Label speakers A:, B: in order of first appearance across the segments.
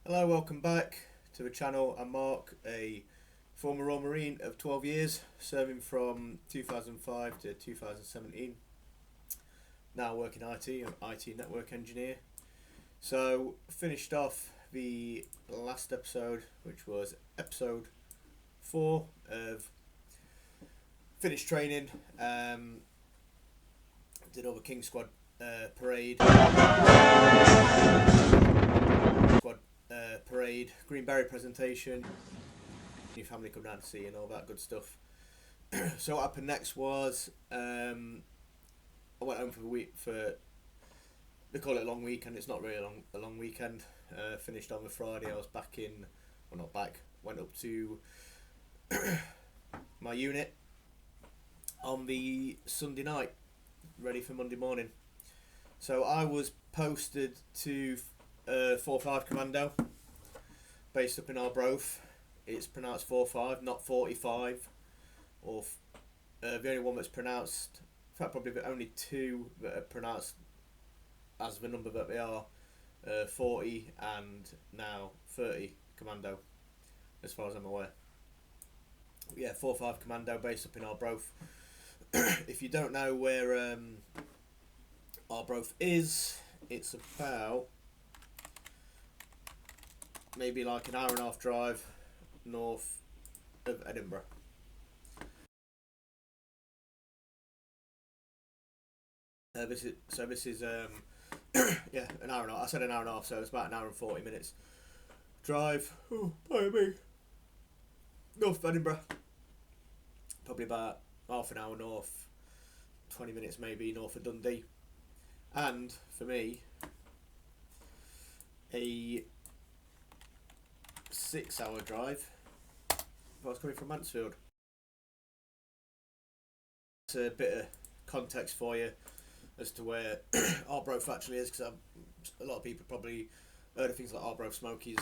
A: Hello, welcome back to the channel. I'm Mark, a former Royal Marine of 12 years, serving from 2005 to 2017. Now working IT, I'm an IT network engineer. So, finished off the last episode, which was episode 4 of finished training. Did all the King Squad parade. Parade, Green Berry presentation, your family come down to see and all that good stuff. So what happened next was I went home for the week they call it a long weekend. It's not really a long weekend. Finished on the Friday. I was back in, well, not back, went up to my unit on the Sunday night, ready for Monday morning. So I was posted to 4-5 Commando, based up in Arbroath. It's pronounced 4-5, not 45, or the only one that's pronounced, in fact probably the only two that are pronounced as the number that they are, 40 and now 30 Commando, as far as I'm aware. But yeah, 4-5 Commando, based up in Arbroath. If you don't know where Arbroath is, it's about maybe like an hour and a half drive north of Edinburgh. This is yeah, an hour and a half. I said an hour and a half, so it's about an hour and 40 minutes drive. Oh, pardon me. North of Edinburgh. Probably about half an hour north, 20 minutes maybe north of Dundee. And for me, a 6-hour drive if I was coming from Mansfield. It's a bit of context for you as to where Arbroath actually is, because a lot of people probably heard of things like Arbroath Smokies,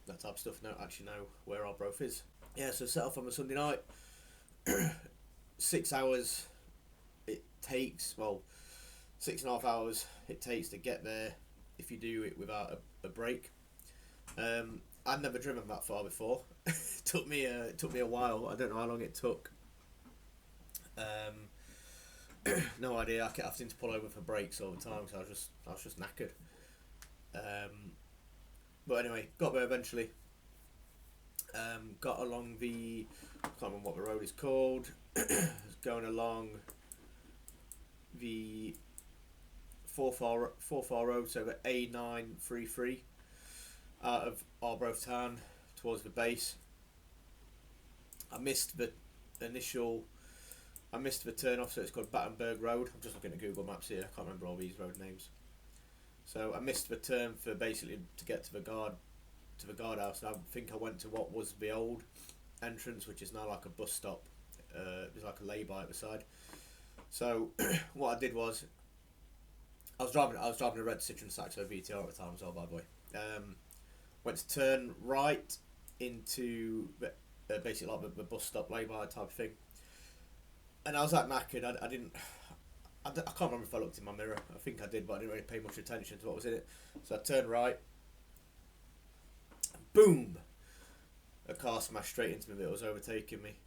A: that type of stuff, don't actually know where Arbroath is. Yeah, so set off on a Sunday night. 6 hours it takes, well, 6.5 hours it takes to get there if you do it without a break. I'd never driven that far before. It took me a while. I don't know how long it took. No idea. I kept having to pull over for brakes all the time, so I was just knackered. But anyway, got there eventually. Got along the, I can't remember what the road is called. Going along the 4-4 road, so the A933. Out of Arbroath town towards the base. I missed the turn off, so it's called Battenberg Road. I'm just looking at Google Maps here. I can't remember all these road names. So I missed the turn for basically to get to the guardhouse. And I think I went to what was the old entrance, which is now like a bus stop. There's like a lay-by at the side. So what I did was I was driving a red Citroen Saxo VTR at the time as well, by the way. Went to turn right into basically like the bus stop lay-by type of thing, and I was that knackered. I can't remember if I looked in my mirror. I think I did, but I didn't really pay much attention to what was in it. So I turned right, and boom, a car smashed straight into me that was overtaking me.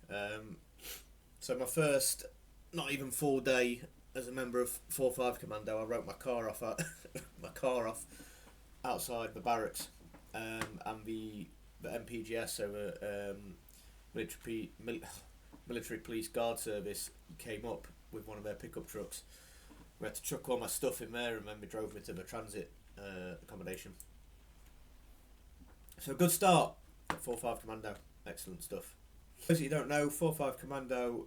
A: So my first, not even full day as a member of 4-5 Commando, I wrote my car off outside the barracks. And the MPGS, so the military police guard service, came up with one of their pickup trucks. We had to chuck all my stuff in there, and then they drove me to the transit accommodation. So good start at 4-5 Commando, excellent stuff. For those of you who don't know, 4-5 Commando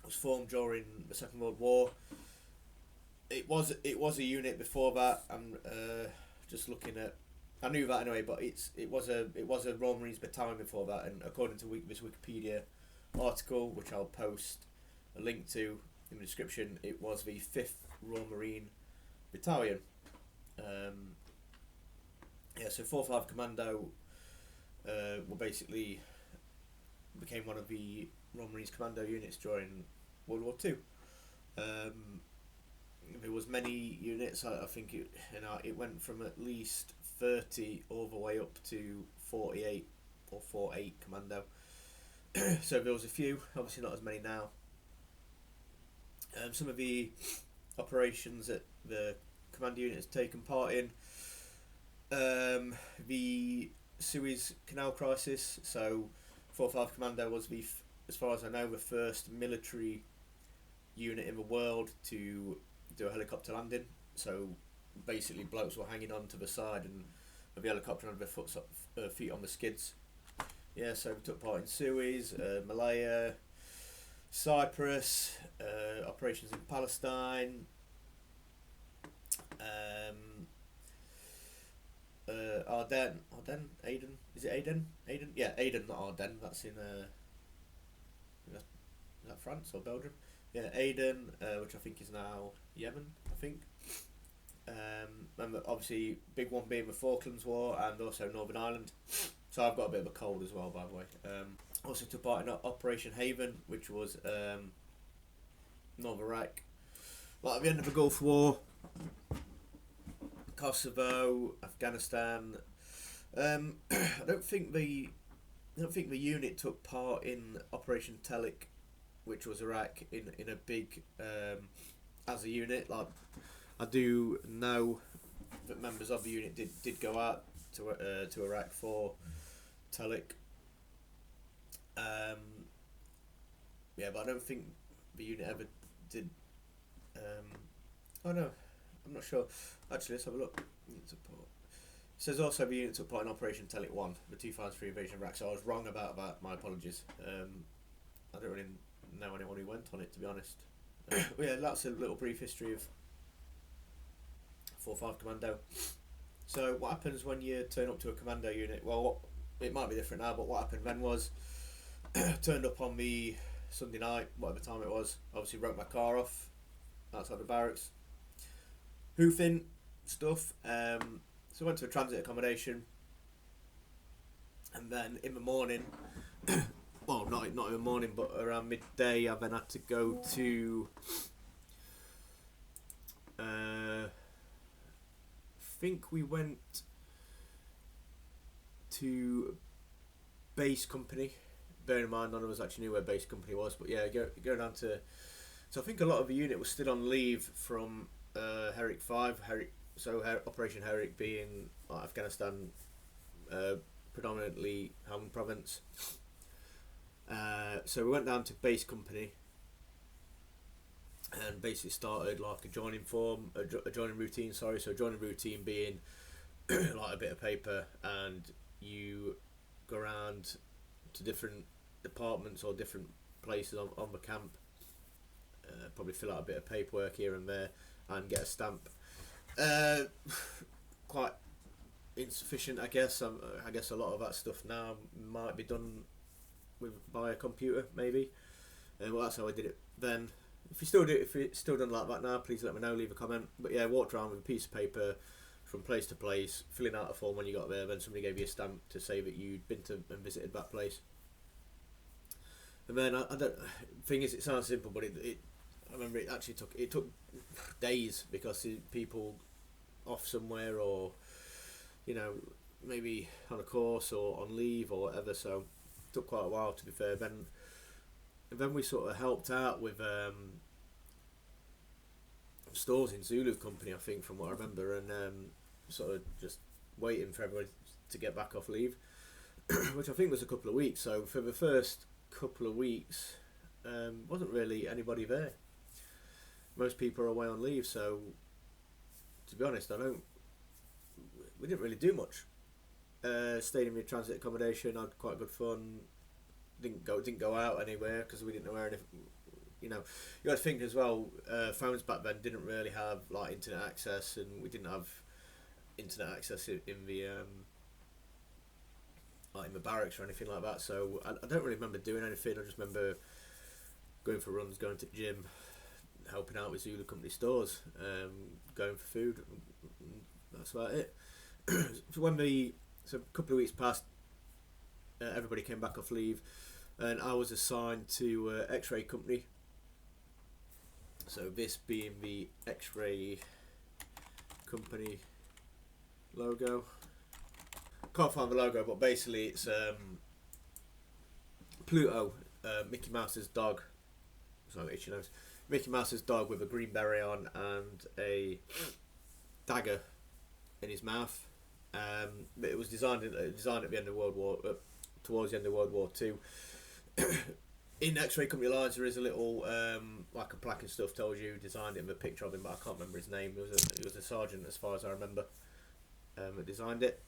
A: was formed during the Second World War. It was a unit before that. Just looking at, I knew that anyway, but it was a Royal Marines battalion before that, and according to this Wikipedia article, which I'll post a link to in the description, it was the 5th Royal Marine Battalion. Yeah, so 4-5 Commando were basically became one of the Royal Marines Commando units during World War II. There was many units. I think it went from at least 30 all the way up to 48 or 48 Commando. So there was a few, obviously not as many now. Some of the operations that the Commando Unit has taken part in, the Suez Canal crisis. So 4-5 Commando was as far as I know, the first military unit in the world to do a helicopter landing. So basically blokes were hanging on to the side and the helicopter had their feet on the skids. Yeah, so we took part in Suez, Malaya, Cyprus, operations in Palestine, Aden, is it Aden? Yeah, Aden, not Ardennes, that's in, is that France or Belgium? Yeah, Aden, which I think is now Yemen, I think. And obviously, big one being the Falklands War and also Northern Ireland. So I've got a bit of a cold as well, by the way. Also took part in Operation Haven, which was North Iraq. Like at the end of the Gulf War, Kosovo, Afghanistan. I don't think the unit took part in Operation Telic, which was Iraq in a big as a unit. Like I do know that members of the unit did go out to Iraq for Telic. Yeah, but I don't think the unit ever did. Oh no, I'm not sure. Actually, let's have a look. Unit support. It says also the unit took part in Operation Telic 1, the 2003 invasion of Iraq. So I was wrong about that. My apologies. I don't really know anyone who went on it, to be honest. But yeah, that's a little brief history of 4-5 Commando. So what happens when you turn up to a commando unit? Well, it might be different now, but what happened then was turned up on the Sunday night, whatever time it was. Obviously wrote my car off outside the barracks. Hoofing stuff. So I went to a transit accommodation, and then in the morning, well, not in the morning, but around midday, I then had to go to I think we went to base company. Bear in mind, none of us actually knew where base company was, but yeah, go down to. So I think a lot of the unit was still on leave from Herrick 5. Operation Herrick being Afghanistan, predominantly Helmand province. So we went down to base company and basically started like a joining routine. So joining routine being like a bit of paper, and you go around to different departments or different places on the camp, probably fill out a bit of paperwork here and there and get a stamp. Quite insufficient, I guess. I guess a lot of that stuff now might be done by a computer, maybe. Well, that's how I did it then. If it's still done like that now, please let me know. Leave a comment. But yeah, I walked around with a piece of paper from place to place, filling out a form when you got there. Then somebody gave you a stamp to say that you'd been to and visited that place. And then I don't. Thing is, it sounds simple, but I remember it actually took days because people off somewhere, or maybe on a course or on leave or whatever. So it took quite a while, to be fair. Then we sort of helped out with stores in Zulu company, I think, from what I remember, and sort of just waiting for everybody to get back off leave, which I think was a couple of weeks. So for the first couple of weeks, wasn't really anybody there. Most people are away on leave, so to be honest, we didn't really do much. Stayed in the transit accommodation, had quite good fun. Didn't go out anywhere because we didn't know where anything. You got to think as well. Phones back then didn't really have like internet access, and we didn't have internet access in the like in the barracks or anything like that. So I don't really remember doing anything. I just remember going for runs, going to the gym, helping out with Zulu company stores, going for food. That's about it. So a couple of weeks passed, everybody came back off leave, and I was assigned to X-ray company. So this being the X-Ray company logo. Can't find the logo, but basically it's Pluto, Mickey Mouse's dog. Sorry, itchy nose. Mickey Mouse's dog with a green beret on and a dagger in his mouth. But it was designed at the end of towards the end of World War Two. In X-Ray Company lines, there is a little like a plaque and stuff tells you who designed it with a picture of him, but I can't remember his name. It was a sergeant, as far as I remember, that designed it.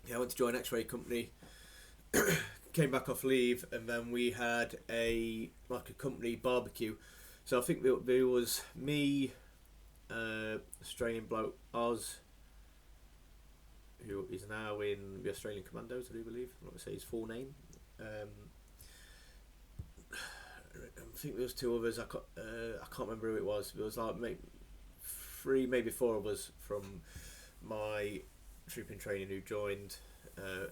A: Yeah, I went to join X-Ray Company. Came back off leave, and then we had a company barbecue. So I think there was me, Australian bloke Oz, who is now in the Australian Commandos, I do believe. I'm not going to say his full name. I think there was two others. I can't remember who it was. There was like three, maybe four of us from my trooping training who joined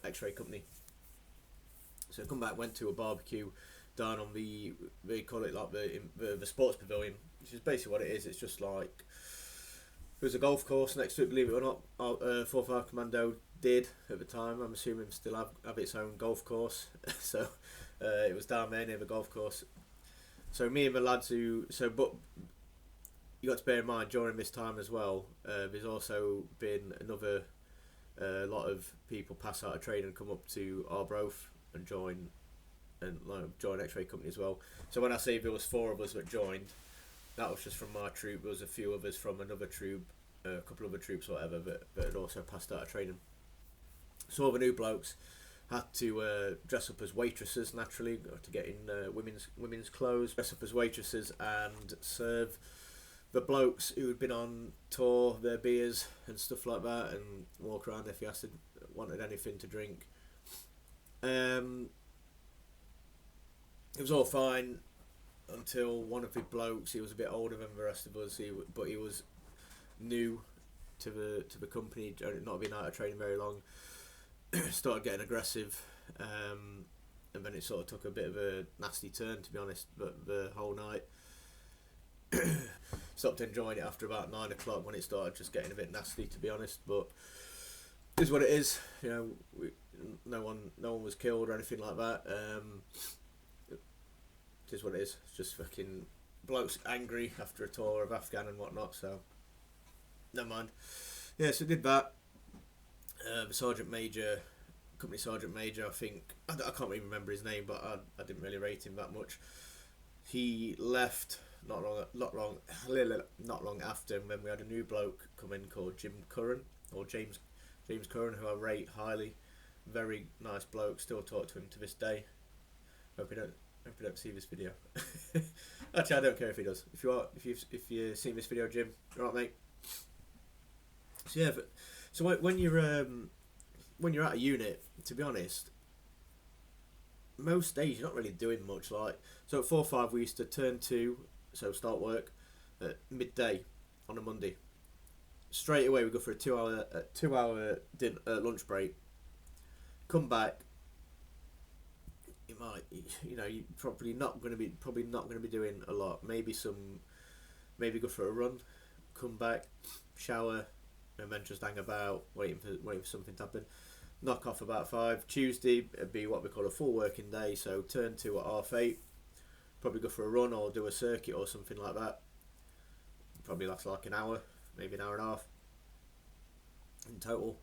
A: X-Ray Company. So I come back, went to a barbecue down on they call it like the sports pavilion, which is basically what it is. It's just like there's a golf course next to it, believe it or not. 4-5 Commando did at the time. I'm assuming still have its own golf course. So it was down there near the golf course. So me and the lads but you got to bear in mind during this time as well, there's also been another lot of people pass out of training and come up to Arbroath and join X-Ray Company as well. So when I say there was four of us that joined, that was just from my troop. There was a few of us from another troop, a couple of other troops or whatever that had also passed out of training. So all the new blokes had to dress up as waitresses, naturally, to get in women's clothes, dress up as waitresses and serve the blokes who had been on tour their beers and stuff like that, and walk around if you wanted anything to drink. It was all fine until one of the blokes, he was a bit older than the rest of us, but he was new to the company, not been out of training very long, started getting aggressive, and then it sort of took a bit of a nasty turn, to be honest, but the whole night. Stopped enjoying it after about 9 o'clock when it started just getting a bit nasty, to be honest, but it is what it is. You know, no one was killed or anything like that. It is what it is. It's just fucking blokes angry after a tour of Afghan and whatnot, so never mind. Yeah, so did that. The company sergeant major, I think, I can't even remember his name, but I didn't really rate him that much. He left not long after, and then we had a new bloke come in called James Curran, who I rate highly. Very nice bloke. Still talk to him to this day. Hope you don't see this video. Actually, I don't care if he does. If you seen this video, Jim, all right, mate. So yeah, so when you're at a unit, to be honest, most days you're not really doing much. Like, so at 4-5 we used to start work at midday on a Monday. Straight away we go for a 2 hour lunch break. Come back. You probably not going to be doing a lot. Maybe go for a run. Come back, shower, and then just hang about, waiting for something to happen. Knock off about 5. Tuesday would be what we call a full working day, so turn to at 8:30. Probably go for a run or do a circuit or something like that. Probably lasts like an hour, maybe an hour and a half in total.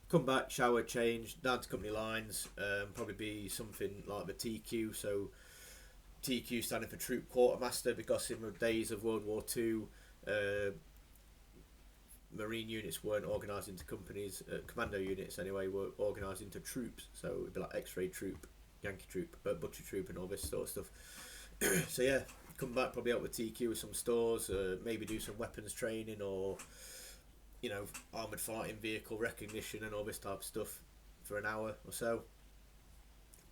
A: Come back, shower, change, down to company lines. Probably be something like the TQ. So TQ standing for Troop Quartermaster, because in the days of World War II, Marine units weren't organised into companies. Commando units anyway were organised into troops. So it'd be like X-Ray Troop, Yankee Troop, Butcher Troop, and all this sort of stuff. So yeah, come back, probably out with TQ with some stores, maybe do some weapons training, or armoured fighting vehicle recognition and all this type of stuff for an hour or so.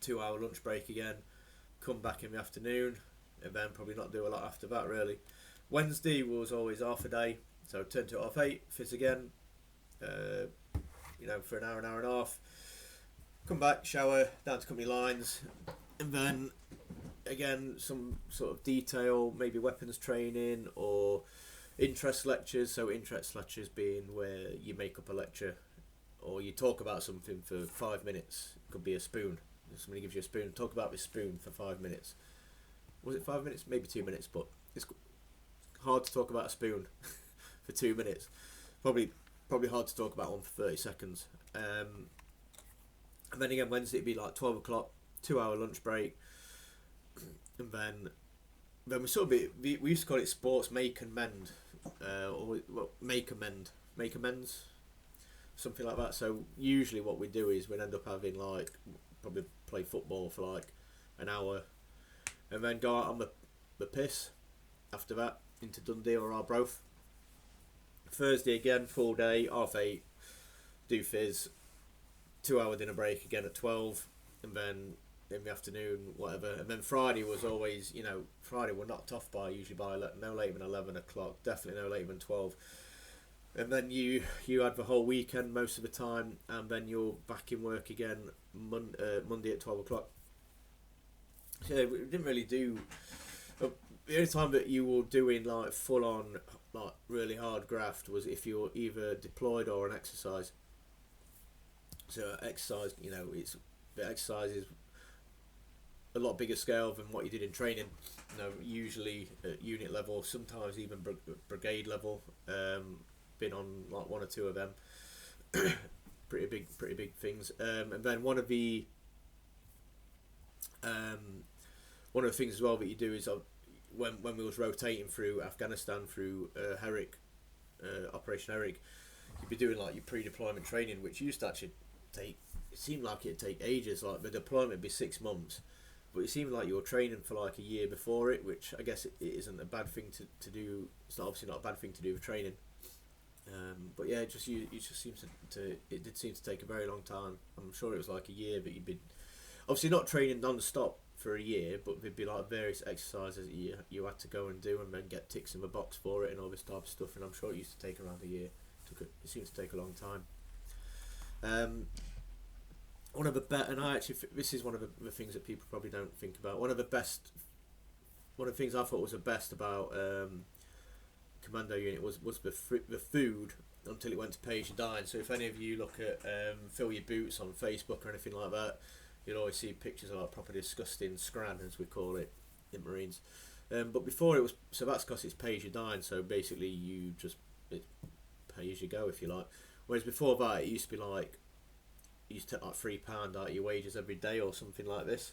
A: 2 hour lunch break again. Come back in the afternoon, and then probably not do a lot after that really. Wednesday was always half a day, so turn to it 8:30, fizz again, for an hour and a half. Come back, shower, down to company lines, and then again, some sort of detail, maybe weapons training or interest lectures. So interest lectures being where you make up a lecture or you talk about something for 5 minutes. It could be a spoon. Somebody gives you a spoon. Talk about this spoon for 5 minutes. Was it 5 minutes? Maybe 2 minutes, but it's hard to talk about a spoon for 2 minutes. Probably hard to talk about one for 30 seconds. And then again, Wednesday it'd be like 12 o'clock, 2 hour lunch break. And then we sort of we used to call it sports make and mend, or well, make amends, something like that. So usually what we do is we'd end up having like probably play football for like an hour, and then go out on the piss after that into Dundee or Arbroath. Thursday again, full day, 8:30, do fizz, 2 hour dinner break again at 12, and then in the afternoon, whatever. And then Friday was always, Friday we're knocked off by usually by no later than 11 o'clock, definitely no later than 12. And then you had the whole weekend most of the time, and then you're back in work again Monday at 12 o'clock. So yeah, we didn't really do. The only time that you were doing like full on, like really hard graft was if you were either deployed or on exercise. So exercise, the exercise is a lot bigger scale than what you did in training. Usually at unit level, sometimes even brigade level. Been on like one or two of them. pretty big things. And then one of the things as well that you do is when we was rotating through Afghanistan through Herrick, Operation Herrick, you'd be doing like your pre-deployment training, which used to actually take. It seemed like it'd take ages. Like the deployment would be 6 months, but it seemed like you were training for like a year before it, which I guess it isn't a bad thing to do. It's obviously not a bad thing to do with training. But yeah, it just seems it did seem to take a very long time. I'm sure it was like a year, but you'd been obviously not training non-stop for a year, but there'd be like various exercises that you had to go and do, and then get ticks in the box for it and all this type of stuff. And I'm sure it used to take around a year. It seems to take a long time. One of the this is one of the things that people probably don't think about. One of the things I thought was the best about Commando Unit was the food until it went to page your dine. So if any of you look at Fill Your Boots on Facebook or anything like that, you'll always see pictures of our proper disgusting scran, as we call it in Marines. But before it was, so that's because it's page your dine. So basically you just pay as you go, if you like. Whereas before that, it used to be like you used to take like £3 out of your wages every day or something like this.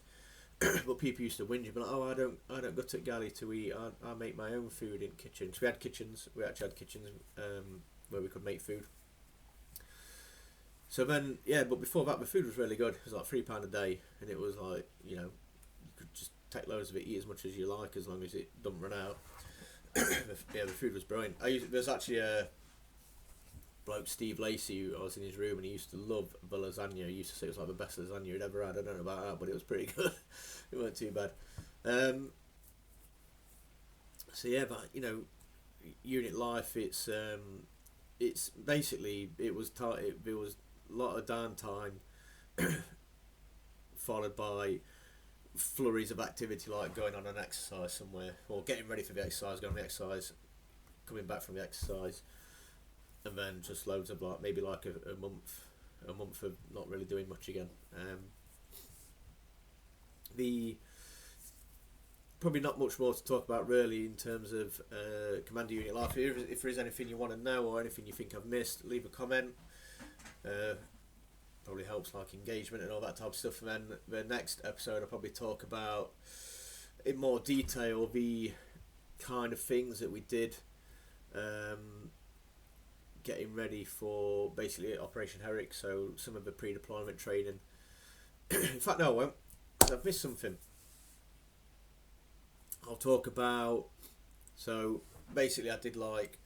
A: But people used to whinge and be like, "Oh, I don't go to galley to eat. I make my own food in kitchens." We had kitchens. We actually had kitchens where we could make food. So then, yeah, but before that, the food was really good. It was like £3 a day, and it was like, you could just take loads of it, eat as much as you like, as long as it don't run out. The food was brilliant. There's actually a bloke, Steve Lacey, who I was in his room, and he used to love the lasagna. He used to say it was like the best lasagna he'd ever had. I don't know about that, but it was pretty good. It wasn't too bad. So yeah, but unit life. It's basically it was a lot of downtime, followed by flurries of activity like going on an exercise somewhere, or getting ready for the exercise, going on the exercise, coming back from the exercise, and then just loads of like maybe like a month of not really doing much again. Probably not much more to talk about really in terms of Commando Unit life. If there is anything you want to know or anything you think I've missed, leave a comment. Probably helps like engagement and all that type of stuff. And then the next episode I'll probably talk about in more detail the kind of things that we did getting ready for basically Operation Herrick. So some of the pre-deployment training. In fact, no, I won't, because I've missed something. I'll talk about, so basically I did like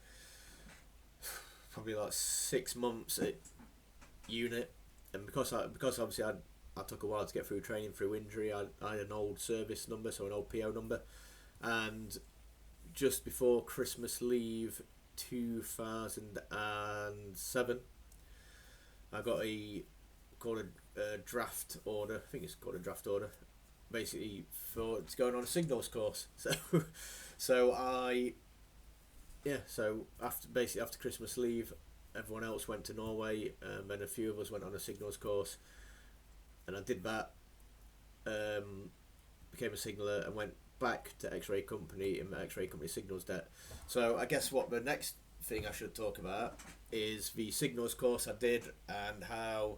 A: probably like 6 months at unit, and because obviously I took a while to get through training through injury, I had an old service number, so an old PO number, and just before Christmas leave 2007 I got a draft order. I think it's called a draft order. basically for going on a signals course. So after Christmas leave, everyone else went to Norway, and a few of us went on a signals course, and I did that. Became a signaller and went back to X-ray company in my X-ray company signals debt. So I guess what the next thing I should talk about is the signals course I did, and how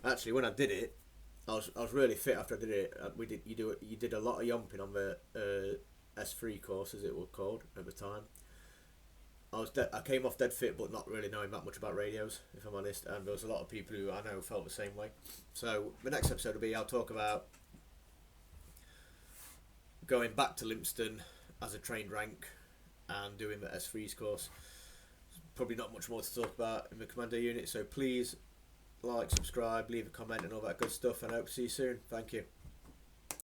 A: actually when I did it, I was really fit after I did it. You did a lot of yomping on the S3 course, as it was called at the time. I came off dead fit, but not really knowing that much about radios, if I'm honest. And there was a lot of people who I know felt the same way. So the next episode will be, I'll talk about going back to Limpston as a trained rank and doing the S3's course. Probably not much more to talk about in the Commando Unit. So please like, subscribe, leave a comment, and all that good stuff. And I hope to see you soon. Thank you.